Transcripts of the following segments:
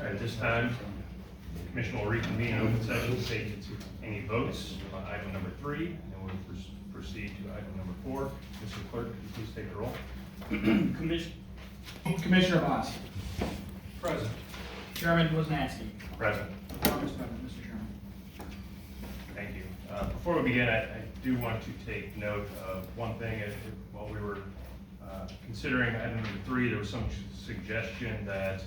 At this time, the commission will reconvene in open session to take any votes on item number 3, and we'll proceed to item number 4. Mr. Clerk, could you please take the roll? Commissioner Baas. Present. Chairman Posnanski. Present. Mr. Chairman. Thank you. Before we begin, I do want to take note of one thing. While we were considering item number 3, there was some suggestion that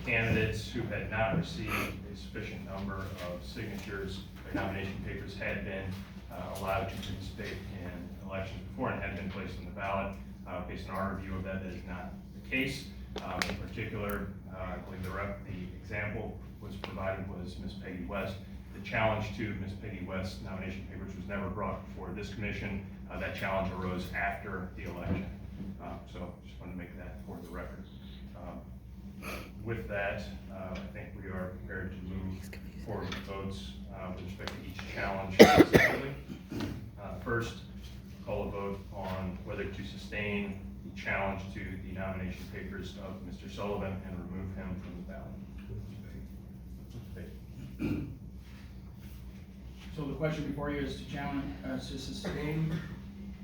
candidates who had not received a sufficient number of signatures, their nomination papers had been allowed to participate in elections before and had been placed on the ballot. Based on our review of that, that is not the case. In particular, I believe the example was provided was Ms. Peggy West. The challenge to Ms. Peggy West's nomination papers was never brought before this commission. That challenge arose after the election. So just wanted to make that for the record. With that, I think we are prepared to move forward with votes with respect to each challenge specifically. First, call a vote on whether to sustain the challenge to the nomination papers of Mr. Sullivan and remove him from the ballot. So the question before you is to challenge, to sustain,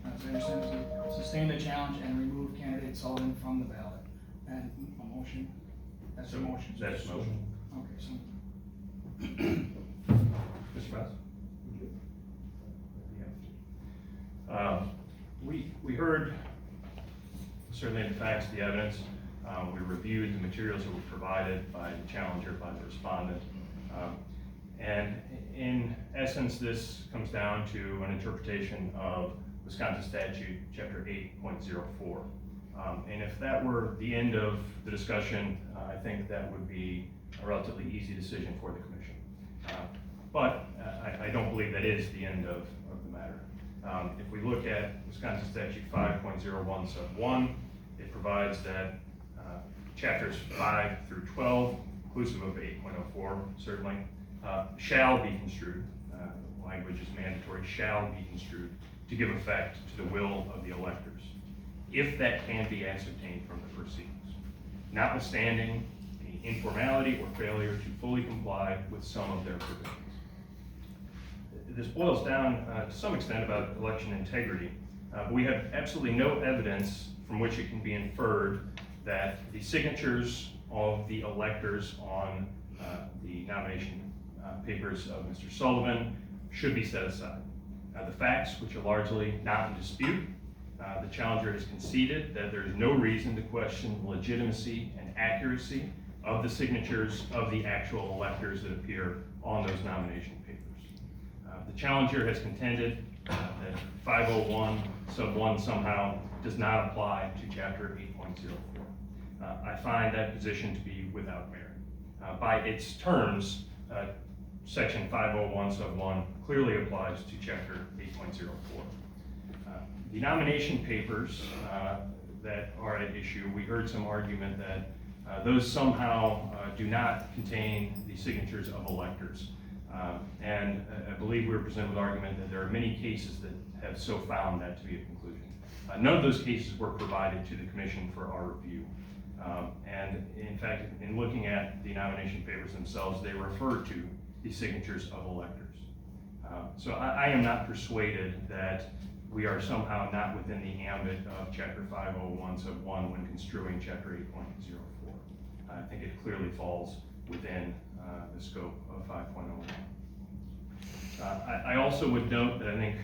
as I understand, to sustain the challenge and remove candidate Sullivan from the ballot. And a motion? That's a motion. That's a motion. Okay, so. Mr. Baas? We heard certainly the facts, the evidence. We reviewed the materials that were provided by the challenger, by the respondent. And in essence, this comes down to an interpretation of Wisconsin Statute, Chapter 8.04. And if that were the end of the discussion, I think that would be a relatively easy decision for the commission. But I don't believe that is the end of the matter. If we look at Wisconsin Statute 5.01 sub 1, it provides that chapters 5 through 12, inclusive of 8.04 certainly, shall be construed, language is mandatory, shall be construed to give effect to the will of the electors, if that can be ascertained from the proceedings, notwithstanding any informality or failure to fully comply with some of their provisions. This boils down to some extent about election integrity, but we have absolutely no evidence from which it can be inferred that the signatures of the electors on the nomination papers of Mr. Sullivan should be set aside. The facts, which are largely not in dispute, the challenger has conceded that there is no reason to question the legitimacy and accuracy of the signatures of the actual electors that appear on those nomination papers. The challenger has contended that 501 sub 1 somehow does not apply to Chapter 8.04. I find that position to be without merit. By its terms, Section 501 sub 1 clearly applies to Chapter 8.04. The nomination papers that are at issue, we heard some argument that those somehow do not contain the signatures of electors. And I believe we were presented with the argument that there are many cases that have so found that to be a conclusion. None of those cases were provided to the commission for our review. And in fact, in looking at the nomination papers themselves, they refer to the signatures of electors. So I am not persuaded that we are somehow not within the ambit of Chapter 501 sub 1 when construing Chapter 8.04. I think it clearly falls within the scope of 5.01. I also would note that I think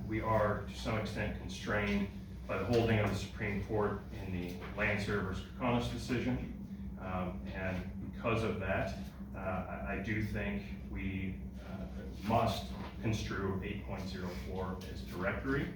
we are to some extent constrained by the holding of the Supreme Court in the Lancer versus Kokonis decision. And because of that, I do think we must construe 8.04 as directory.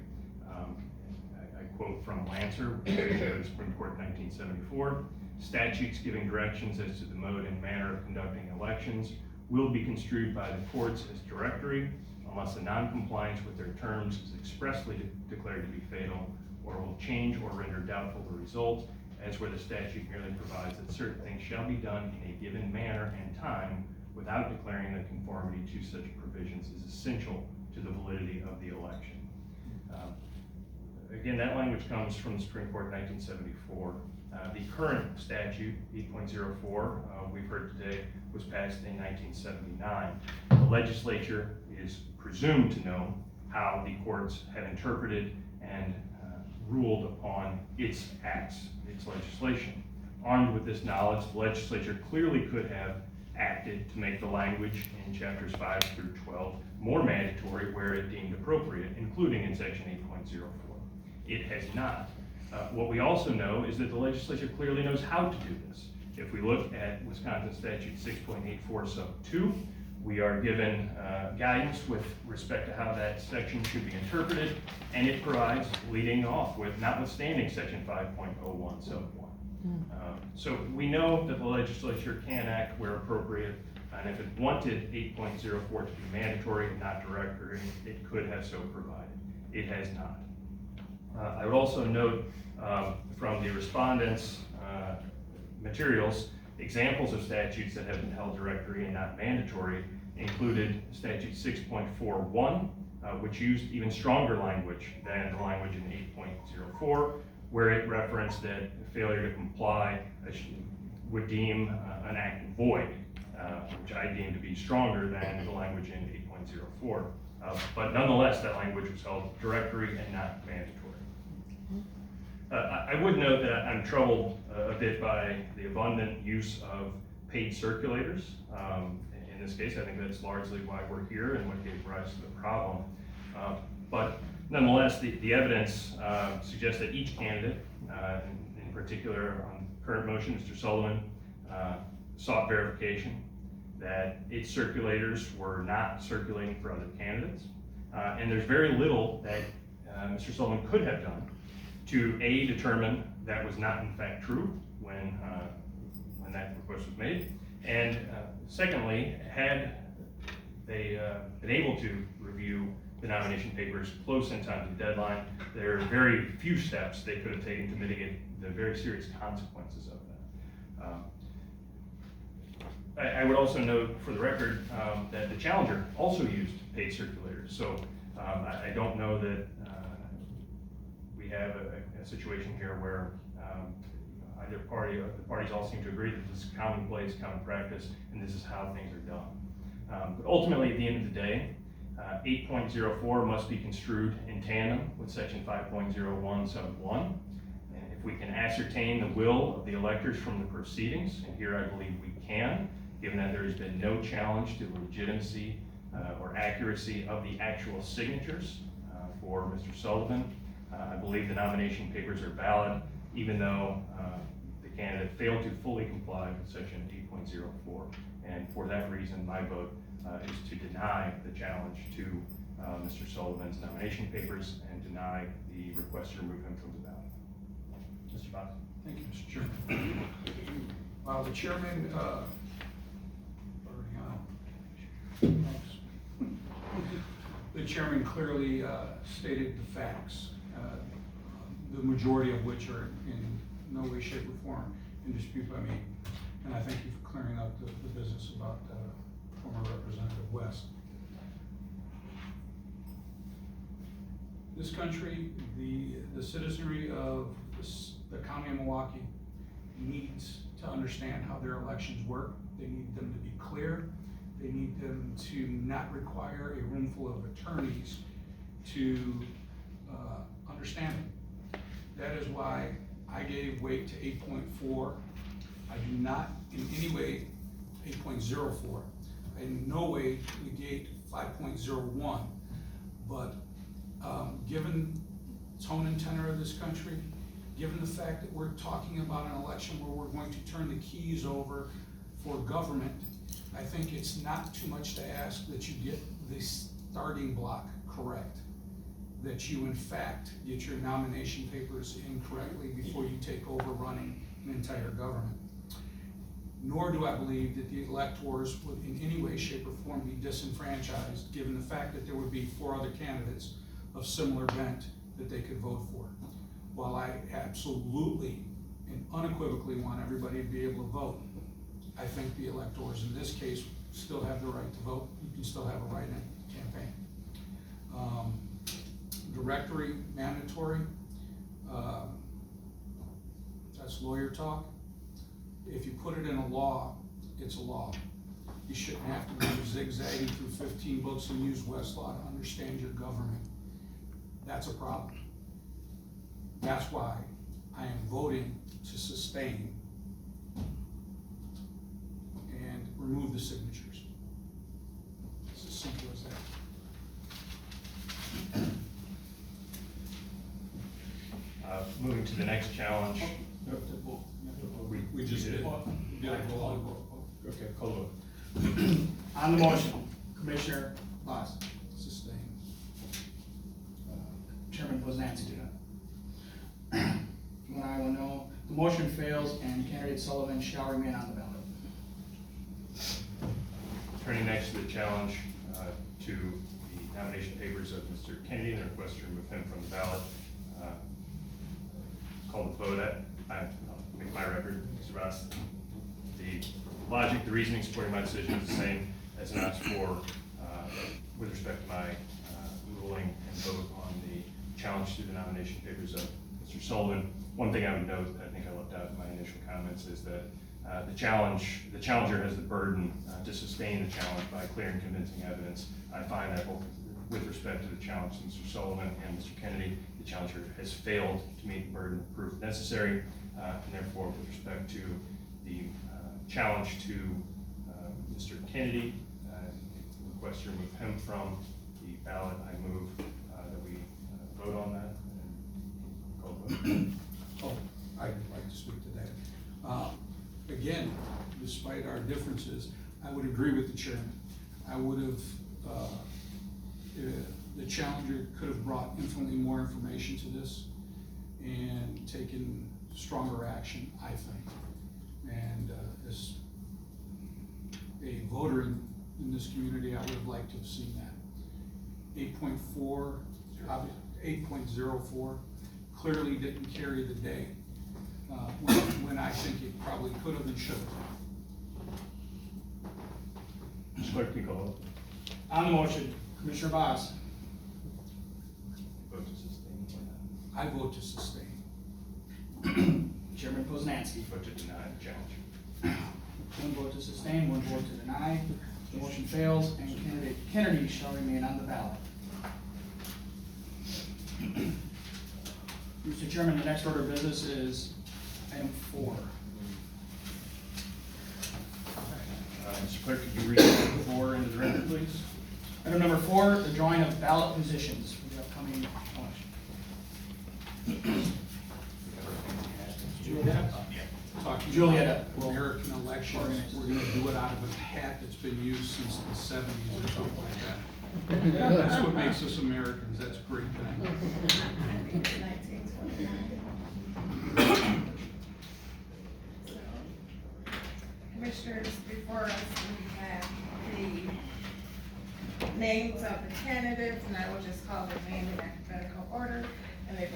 I quote from Lancer, which is the Supreme Court in 1974, statutes giving directions as to the mode and manner of conducting elections will be construed by the courts as directory unless the non-compliance with their terms is expressly declared to be fatal or will change or render doubtful the result, as where the statute merely provides that certain things shall be done in a given manner and time without declaring that conformity to such provisions is essential to the validity of the election. Again, that language comes from the Supreme Court in 1974. The current statute, 8.04, we've heard today, was passed in 1979. The legislature is presumed to know how the courts have interpreted and ruled upon its acts, its legislation. Armed with this knowledge, the legislature clearly could have acted to make the language in chapters 5 through 12 more mandatory where it deemed appropriate, including in section 8.04. It has not. What we also know is that the legislature clearly knows how to do this. If we look at Wisconsin statute 6.84 sub 2, we are given guidance with respect to how that section should be interpreted, and it provides, leading off with, notwithstanding section 5.01 sub 1. So we know that the legislature can act where appropriate, and if it wanted 8.04 to be mandatory and not directory, it could have so provided. It has not. I would also note from the respondents' materials, examples of statutes that have been held directory and not mandatory included statute 6.41, which used even stronger language than the language in 8.04, where it referenced that failure to comply would deem an act void, which I deem to be stronger than the language in 8.04. But nonetheless, that language was held directory and not mandatory. I would note that I'm troubled a bit by the abundant use of paid circulators. In this case, I think that's largely why we're here and what gave rise to the problem. But nonetheless, the evidence suggests that each candidate, in particular on current motion, Mr. Sullivan, sought verification that its circulators were not circulating for other candidates. And there's very little that Mr. Sullivan could have done to A, determine that was not in fact true when that request was made, and secondly, had they been able to review the nomination papers close in time to the deadline, there are very few steps they could have taken to mitigate the very serious consequences of that. I would also note for the record that the challenger also used paid circulators, so I don't know that we have a situation here where either party, or the parties all seem to agree that this is commonplace, common practice, and this is how things are done. But ultimately, at the end of the day, 8.04 must be construed in tandem with section 5.01 sub 1. And if we can ascertain the will of the electors from the proceedings, and here I believe we can, given that there has been no challenge to the legitimacy or accuracy of the actual signatures for Mr. Sullivan, I believe the nomination papers are valid, even though the candidate failed to fully comply with section 8.04. And for that reason, my vote is to deny the challenge to Mr. Sullivan's nomination papers and deny the request to remove him from the ballot. Mr. Baas. Thank you, Mr. Chairman. The chairman, the chairman clearly stated the facts, the majority of which are in no way, shape, or form in dispute by me. And I thank you for clearing up the business about former Representative West. This country, the citizenry of the county of Milwaukee needs to understand how their elections work. They need them to be clear. They need them to not require a room full of attorneys to understand it. That is why I gave weight to 8.4. I do not in any way 8.04. I in no way negate 5.01. But given the tone and tenor of this country, given the fact that we're talking about an election where we're going to turn the keys over for government, I think it's not too much to ask that you get the starting block correct, that you in fact get your nomination papers in correctly before you take over running an entire government. Nor do I believe that the electors would in any way, shape, or form be disenfranchised, given the fact that there would be 4 other candidates of similar bent that they could vote for. While I absolutely and unequivocally want everybody to be able to vote, I think the electors in this case still have the right to vote. You can still have a write-in campaign. Directory mandatory. That's That's lawyer talk. If you put it in a law, it's a law. You shouldn't have to go zigzagging through 15 books and use Westlaw to understand your government. That's a problem. That's why I am voting to sustain and remove the signatures. It's as simple as that. Moving to the next challenge. We just did. Okay, call the vote. On the motion, Commissioner Baas. Sustain. Chairman Posnanski. One aye, one no. The motion fails and candidate Sullivan shall remain on the ballot. Turning next to the challenge to the nomination papers of Mr. Kennedy and the request to remove him from the ballot. Call the vote. I'll make my record, Mr. Baas. The logic, the reasoning supporting my decision is the same as an ask for with respect to my ruling and vote on the challenge to the nomination papers of Mr. Sullivan. One thing I would note that I think I left out in my initial comments is that the challenger has the burden to sustain the challenge by clear and convincing evidence. I find that both with respect to the challenge to Mr. Sullivan and Mr. Kennedy, the challenger has failed to meet the burden of proof necessary, and therefore with respect to the challenge to Mr. Kennedy, request to remove him from the ballot, I move that we vote on that and call the vote. Oh, I'd like to speak to that. Again, despite our differences, I would agree with the chairman. I would have, the challenger could have brought infinitely more information to this and taken stronger action, I think. And as a voter in this community, I would have liked to have seen that. 8.04 clearly didn't carry the day when I think it probably could have and should have. Mr. Clerk, please call the vote. On the motion, Commissioner Baas. Vote to sustain or not? I vote to sustain. Chairman Posnanski. Vote to deny the challenge. One vote to sustain, one vote to deny. The motion fails and candidate Kennedy shall remain on the ballot. Mr. Chairman, the next order of business is item 4. Mr. Clerk, could you read item 4 into the record, please? Item number 4, the drawing of ballot positions for the upcoming election. Julietta? Talking Julietta. about American elections, we're gonna do it out of a hat that's been used since the 70s or something like that. That's what makes us Americans, that's a great thing. Commissioners, before us, we have the names of the candidates, and I will just call their name in alphabetical order, and they